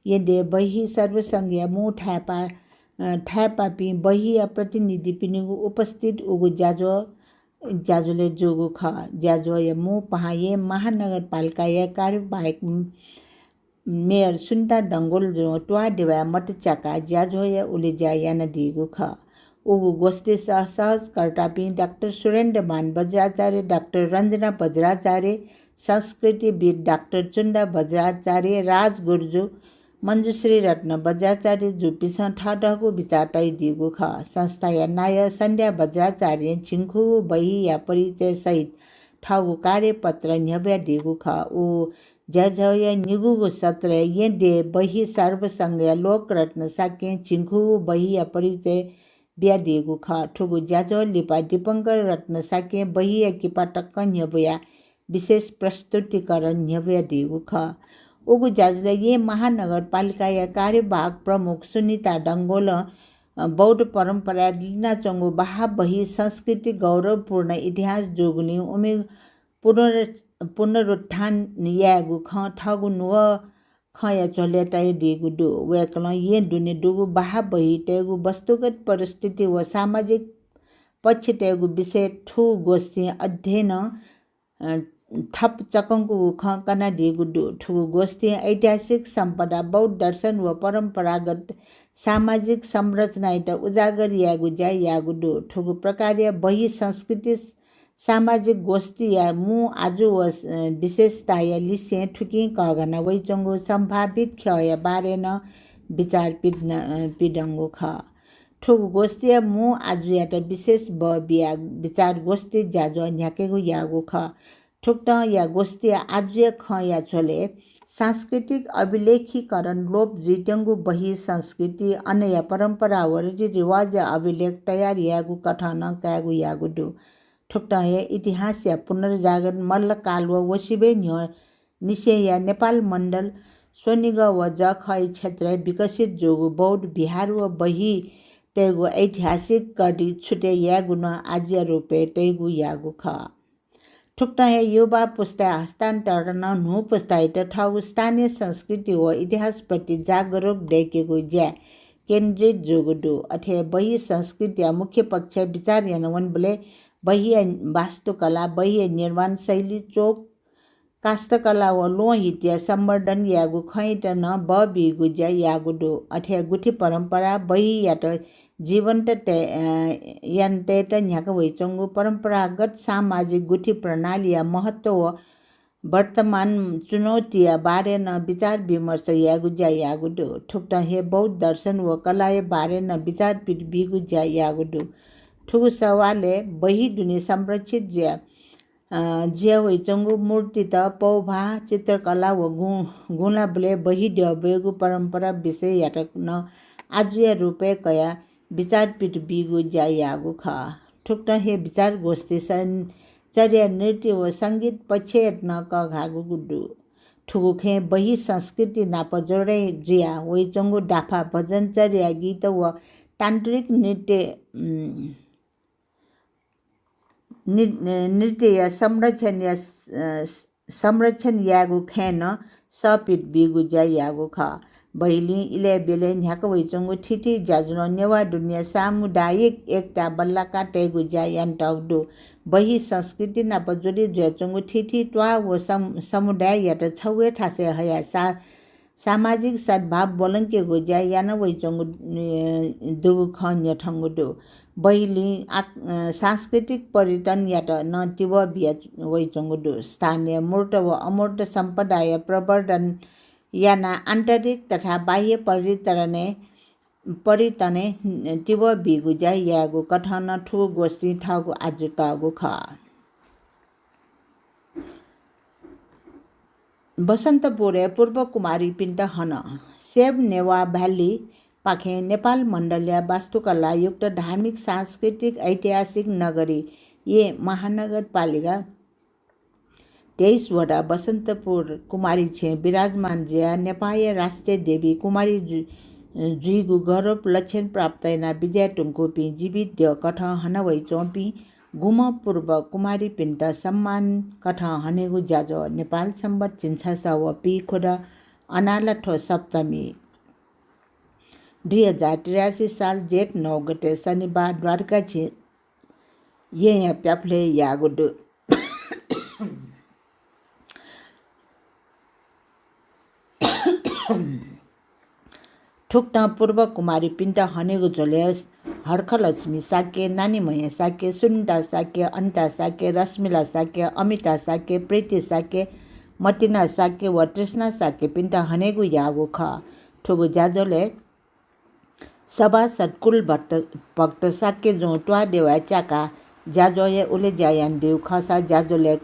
ये दे बहि सर्वसंघीय मु ठ्यापा पि बहि या प्रतिनिधि पिनिगु उपस्थित उगु ज्याजुले जोगु ख ज्याजो या मु पहा ये महानगरपालिका या कार्यवाहक मेयर सुनिता डंगोल जो टुवा देवा मतचाका ज्याजो या उलिजा यान दिगु ख उगु गोष्ठी सहजकर्ता पि डाक्टर सुरेन्द्र मान वज्राचार्य डाक्टर रञ्जना वज्राचार्य संस्कृतिविद डाक्टर चुन्डा वज्राचार्य राज गुर्जु मञ्जुश्री रत्न वज्राचार्य जुपिस ठडहको विचारटै दिगु ख संस्था या नाय सन्ध्या वज्राचार्य छिङ्खु बहि या परिचय सहित ठगु कार्यपत्र न्यव्या दिगु ख उ जय निगुगु सत्र ये बहि सर्वसंग लोकरत्न साके छिङ्खु बहि या परिचय बिया दिगु ख ठुगु ज्याजो लिपा दीपंकर रत्न साके बहि या किपा टक्क न्यव्या विशेष प्रस्तुतिकरण न्यव्या दिगु ख उगु ज्याजुले ये महानगरपालिका या कार्यवाहक प्रमुख सुनिता डंगोल बौद्ध परम्परा लिना चंगु बाहा बहि संस्कृति गौरवपूर्ण इतिहास जोगुली उमे पुनरुत्थान यागु ख ठगु नुव ख या चलेटाइ दिगु दु वेकल ये दुने दुगु बाहा बहि तेगु वस्तुगत परिस्थिति व सामाजिक पक्ष तेगु विषय ठु गोष्ठी अध्ययन थप चकंगु ख कनाडी गुडु ठुगु गोष्ठी ऐतिहासिक सम्पदा बौद्ध दर्शन व परम्परागत सामाजिक संरचना इटा उजागर यागु जाय यागुडु ठुगु प्रकार्य बही संस्कृति सामाजिक गोष्ठी या मु आजु व विशेषता या लिसे ठुकी कगना वैचंगु संभावित ख्य बारे न विचार पिडंगु ख ठुगु गोष्ठी या मु आजु या विशेष ब बिया विचार गोष्ठी जाजो न्याकेगु यागु ख ठुक्ट या गोष्ठी आजु ख या छोले सांस्कृतिक अभिलेखीकरण लोप जिटंगु बही संस्कृति अन्य परंपरा व रीति रिवाज अभिलेख तयार यागु कथन कागु यागुडु ठुक्ट या इतिहास या पुनर्जागरण मल्लकाल व वसिबे निसे या नेपाल मण्डल सोनिग व जखै क्षेत्र विकसित जोगु बौद्ध बिहार व बही तेगु ऐतिहासिक कडी छुटे यागु न आज्य रूपे तेगु यागु ख ठुक्ट युवा पुस्ता हस्तान्तरण नु पुस्ता ठाउँ स्थानीय संस्कृति व इतिहास प्रति जागरुक डेकेगु ज्या केन्द्रित जोगुडु अथे बही संस्कृति मुख्य पक्ष विचार यानवन बोले बही वास्तुकला बही निर्माण शैली चोक कास्तकला व लोहित्य संवर्धन यागु खैट न ब बिगु ज्या यागुडु अथे गुठी परंपरा बही यात जीवन्त यन्तेट न्याक वैचंगु परंपरागत सामाजिक गुठी प्रणाली या महत्व व वर्तमान चुनौती बारे न विचार विमर्श यागु ज्या यागुडु ठुक्ट हे बौद्ध दर्शन व कला बारे न विचार बिगु ज्या यागुडु ठुगु सवाले बही दुनि संरक्षित ज्या वैचंगु मूर्ति त पौभा चित्रकला व गुला बले बही बेगु परंपरा विषय याटक न आजुया रूपे कया विचार बिगु ज्या यागु ख ठुक्ट हे विचार गोष्ठी चर्या नृत्य व संगीत पछेट न क घागु गुडु ठुगु खे बही संस्कृति नाप जोडे जिया वैचंगु डाफा भजन चर्या गीत व तान्त्रिक नृत्य या संरक्षण यागु खेन सपिट बिगु ज्या यागु ख बहिली इले बेले न्याक वैचंगु ठिठी जाजुन नेवा दुनिया सामुदायिक एकता बल्लाका टेगु ज्या यान्टगदु बही संस्कृति ना पजोडी ज्याचंगु ठिठी ट्वा व समुदाय यात छौए ठासे हया सामाजिक सद्भाव बोलंके गु ज्या यान वैचंगु दुगु खन्य ठंगुदु बहिली सांस्कृतिक पर्यटन यात न तिव बिया वैचंगुदु स्थानीय मूर्त व अमूर्त सम्पदाय प्रवर्धन याना आन्तरिक तथा बाह्य परितने तिव बिगु ज्या यागु कथन ठु गोष्ठी ठागु आजु तागु ख बसन्तपुरे पूर्व कुमारी पिन्ट हन सेव नेवा भ्याली पाखे नेपाल मण्डलीय वास्तुकला युक्त धार्मिक सांस्कृतिक ऐतिहासिक नगरी ये महानगरपालिका 23 वटा बसन्तपुर कुमारी छे विराजमान ज्या नेपाली राष्ट्रिय देवी कुमारी जुइगु गौरव लक्षण प्राप्त ना विजय टुङ्कोपी जीवित द्य कठ हनवै चौपी गुम पूर्व कुमारी पिन्ट सम्मान कठ हनेगु जाजो नेपाल सम्बत चिन्छा व पी खोड अनालठो सप्तमी 2083 साल जेठ 9 गते शनिबार द्वारका छे ये प्याफले यागुडु ठुक्ट पूर्व कुमारी पिन्ट हनेगु झोले हर्खलक्ष्मी साक्य नानीमय साक्य सुनिता साक्य अनिता साक्य रश्मिला साक्य अमिता साक्य प्रीति साक्य मटिना साक्य व तृष्णा साक्य पिन्ट हनेगु यागु ख ठुगु जाजोले सभा सत्कुल भक्त साक्य जो ट्वा देवा चाका जाजोये उले जायान देव खसा जाजोले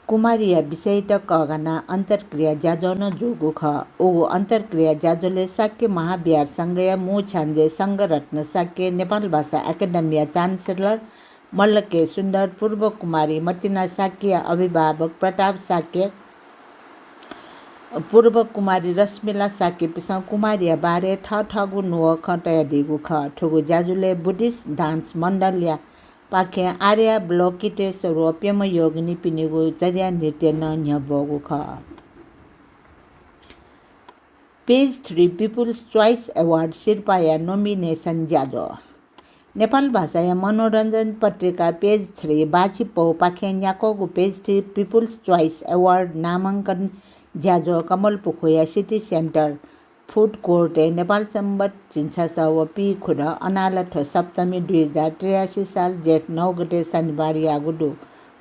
कुमारिया विषय त कगना अन्तर्क्रिया जाजोन जोगु ख ओगु अन्तर्क्रिया जाजोले साक्य महाविहार संघय मु छान्जे संघ रत्न साक्य नेपाल भाषा एकाडेमिया चान्सेलर मल्लके सुन्दर पूर्व कुमारी मटिना साक्य अभिभावक प्रताप साक्य पूर्व कुमारी रश्मिला साक्य पिसा कुमारिया बारे ठगु नुव खटया दिगु ख ठगु जाजुले बुद्धिस्ट डान्स मण्डलिया पाखे आर्या ब्लॉकिटे स्वरूपम योगिनी पिनिगु चर्या नृत्य न्यबगु ख पेज 3 पीपुल्स चॉइस अवार्ड शिरपाया नॉमिनेशन जादो नेपाल भाषा या मनोरञ्जन पत्रिका पेज 3 बाछी पौ पाखेन याको पेज 3 पिपुल्स चोइस अवार्ड नामाङ्कन ज्याजो Kamal Pukhu city centre food court Nepal Sambat चिन्छास व पी खुड अनालठ सप्तमी 2083 साल जेठ 9 गते शनिबार यागुडु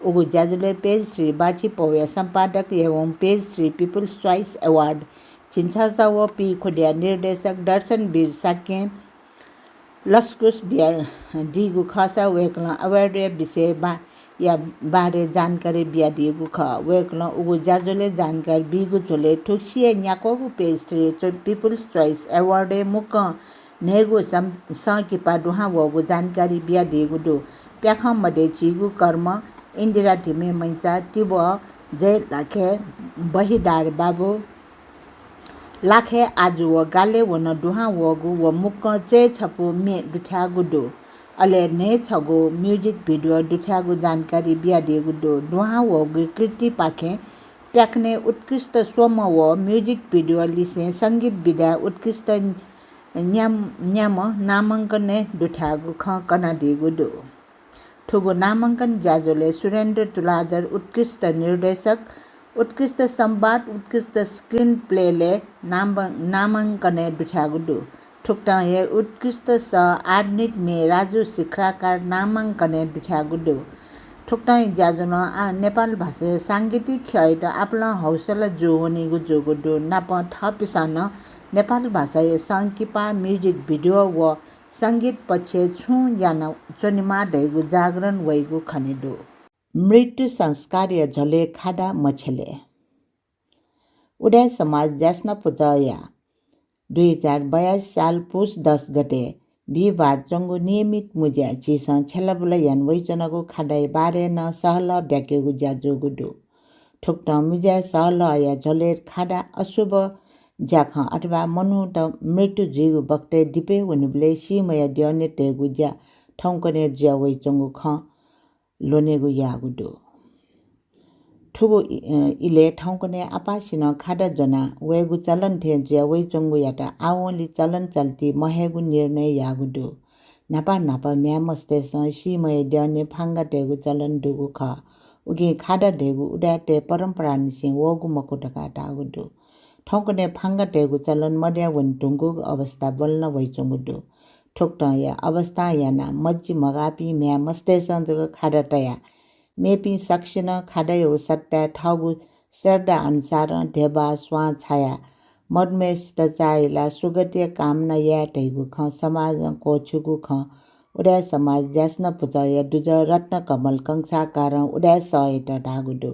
उगु ज्याजुले पेज 3 बाछी पौया सम्पादक एवं पेज 3 पिपुल्स चोइस अवार्ड चिन्छास व पी खुडिया निर्देशक दर्शन वीर साक्य लस्कुस बिया दिगु खसा वेकला अवार्ड विषय या बारे जानकारी बिया दिगु ख वेकला उगु ज्याजुले जानकारी बिगु चोले ठुक्सिए न्याको पेज 3 पिपुल्स चोइस अवार्ड मुक नेगु सकिपा दुहा वगु जानकारी बिया दिगु दु प्याखम मडे चिगु कर्म इन्दिरा धिमे मैचा तिब जय लाखे बहिदार बाबु लाखे आजु व गाले वन दुहा वगु व मुक चे छपु मे दुठ्यागु दु अले ने छगु म्युजिक भिडियो दुठ्यागु जानकारी बिया दिगु दु दुहा वगु कृति पाखे प्याक्ने उत्कृष्ट सोम व म्युजिक भिडियो लिसे संगीत विधा उत्कृष्ट न्याम नामाङ्कन दुठ्यागु ख कना दिगु दु ठुगु नामाङ्कन ज्याजोले सुरेन्द्र तुलाधर उत्कृष्ट निर्देशक उत्कृष्ट संवाद उत्कृष्ट स्क्रीन प्लेले नामाङ्कन दुठ्यागु दु ठुक्टा ये उत्कृष्ट स आर्निट मे राजु शिखराकार नामाङ्कन दुठ्यागु दु ठुक्टा ज्याजुन नेपाल भाषा साङ्गीतिक खैट आपला हौसला जो होनेगु जोगु दु नाप थपिसन नेपाल भाषा संकिपा म्युजिक भिडियो व संगीत पक्ष छु याना चोनिमा दैगु जागरण वैगु खनेदु मृत्यु संस्कार झले खाडा मछले उदय समाज ज्यास्न पुजया 2082 साल पुस 10 गते बिहिबार चंगु नियमित मुज्या चिस छेलबुला यान वैचनको खाडाई बारे न सहल ब्याकेगु ज्याजो गुडु ठुक्ट मुज्या सहल या झलेर खाडा अशुभ ज्याख अथवा मनु त मृत्यु जिगु बक्ते दिपे वनुबले सिमया दिउने तेगु ज्या ठौकने ज्या वैचंगु ख लोनेगु यागुडु ठुगु इले ठौकने आपासिन खाडा जना वेगु चलन थे ज्या वैचंगु याटा आवली चलन चल्ती महेगु निर्णय यागुडु नापा नापा म्या मस्ते सिमय दिउने फांगा तेगु चलन दुगु ख उगी खाडा देगु उडाते परम्परा निसे वगु मकोटका टागुडु ठौकने फांगा तेगु चलन मड्या वन्तुगु अवस्था बल्न वैचंगुडु ठोक्ट या अवस्था याना मज्जी मगापी म्या मस्ते जग खाडा तया मेपी सक्सिन खाडा यो सट्टा ठागु सर्दा अनुसार धेबा स्वा छाया मदमेस त चाइला सुगतिय कामना या तैगु ख समाज को छुगु ख उडा समाज ज्यास्न पुजय दुज रत्न कमल कंसा कारण उडा सहित ढागुडु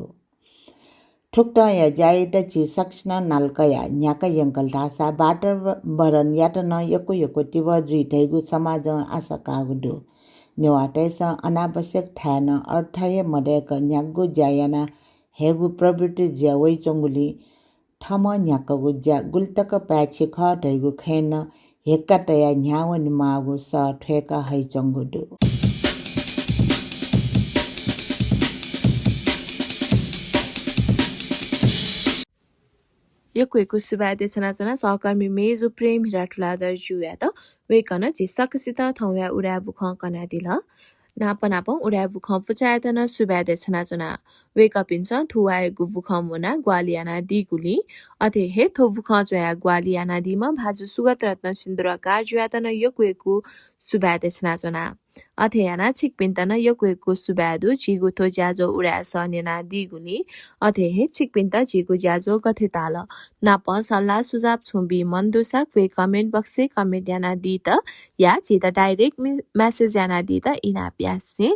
ठुक्ट या जाइत ची सक्ष्न नालकया न्याका यंकल धासा बाटर बरन यातन यको तिव जुइ थैगु समाज आशा कागुडु नेवाटेस अनावश्यक ठान अर्थय मडेक न्यागु ज्यायना हेगु प्रवृत्ति ज्या वैचंगुली ठम न्याकगु ज्या गुल्तक प्याछि ख थैगु खेन हेक्काटया न्यावन मागु स ठेका हैचंगुडु यकुएको सुबादे छनाचना सहकर्मी मेजु प्रेम हिराठुलादर जुया त वेकन झिसकसित थौया उडा बुख कना दिल नाप उडा बुख फुचायतन सुबादे छनाचना वेकपिन्छ थुवाएको बुख मुना ग्वालियाना दिगुली अथे हे थो बुख जोया ग्वालियाना दिमा भाजु सुगत रत्न सिन्दुर कार्जुयातन यकुएको सुबादे छनाचना अथे याना छिकपिन्तन यकुएको सुबादु छिगु थो ज्याजो उडा सनेना दिगुली अथे हे छिकपिन्त छिगु ज्याजो कथे ताल नाप सल्लाह सुझाव छुम्बी मन्दुसाक वे कमेन्ट बक्से कमेन्ट याना दी त या छित डाइरेक्ट मेसेज याना दी त इना प्यासे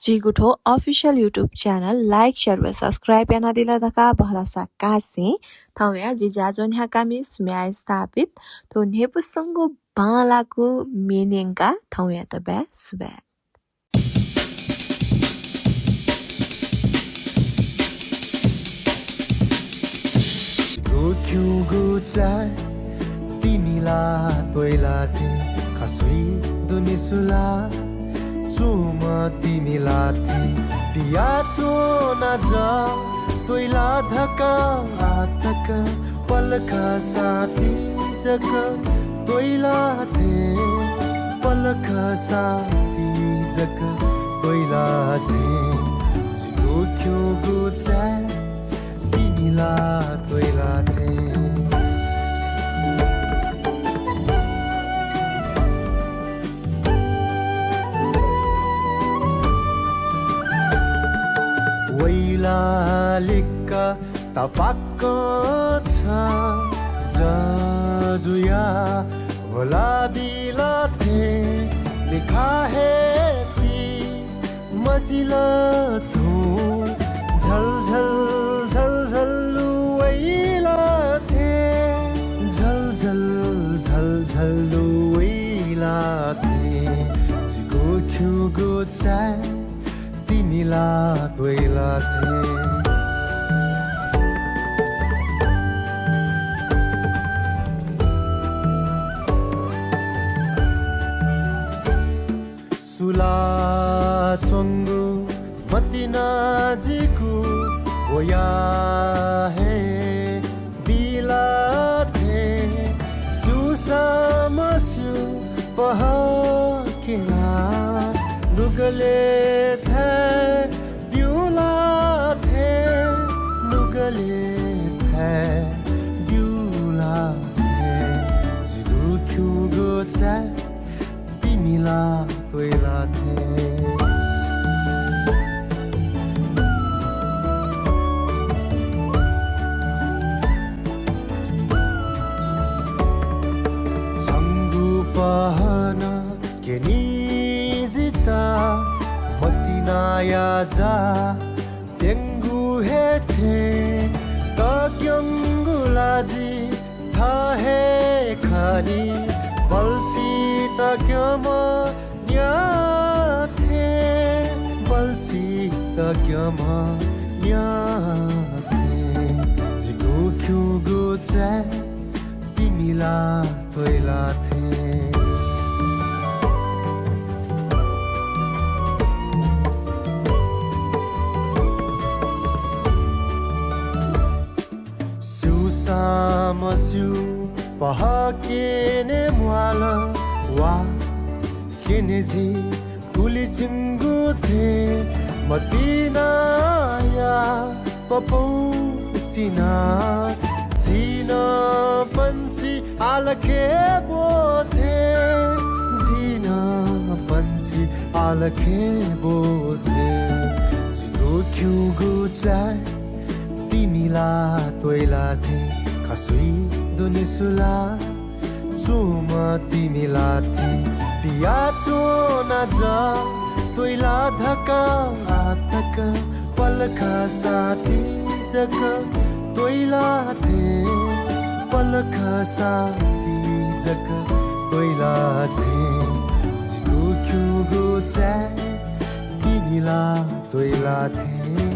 जिगुठो official YouTube channel like share व सब्सक्राइब याना दिला दका बहलासा कासे थौया जिजाजोन हाकामी सुम्या स्थापित तो नेपुसंगो बालाको मेनेंगा थौया त बे सुबे क्यों गुचा तिमीला तोइला थे खसुई दुनिसुला चुम तिमीला थे पिया चो न जा तोइला धका हातक पलका साथी जग तोइला थे पलक साथी जग तोइला थे जिगो क्यों गुचा तिमीला तोइला थे वैला लिक्का तपाक्क छ जजुया होला दिला थे लिखा है ती मजिला थू झल झल झल झल वैला थे झल झल झल झल वैला थे जिगो क्यों गोचा तिमीला तोइला थे सुला चंगु मतिनाजीको होया है दिला थे सुसामस्यु पहकेला नुगले थे ब्यूला थे नुगले थे ब्यूला थे जिगु क्यों गोचा तिमीला तोइला थे छंगु पहन के निजिता मतिनाया जा तेंगु हे थे तग्यंगुलाजी था है खानी बल्सी तग्यम न्या थे बल्सी तग्यम न्या थे जिगो क्यों गोचा तिमीला तोइला थे Samasyu pahakene mwala wa kenezi kulichingu the matina ya papu china china pansi alakhe bothe china pansi alakhe bothe jigo kyugu chai तिमीला तोइला थे खसुई दुनिसुला चुमा तिमीला थे पिया चो न जा तोइला धका आतक पलखा साथी जग तोइला थे पलखा साथी जग तोइला थे जिगो क्यों गोचा तिमीला तोइला थे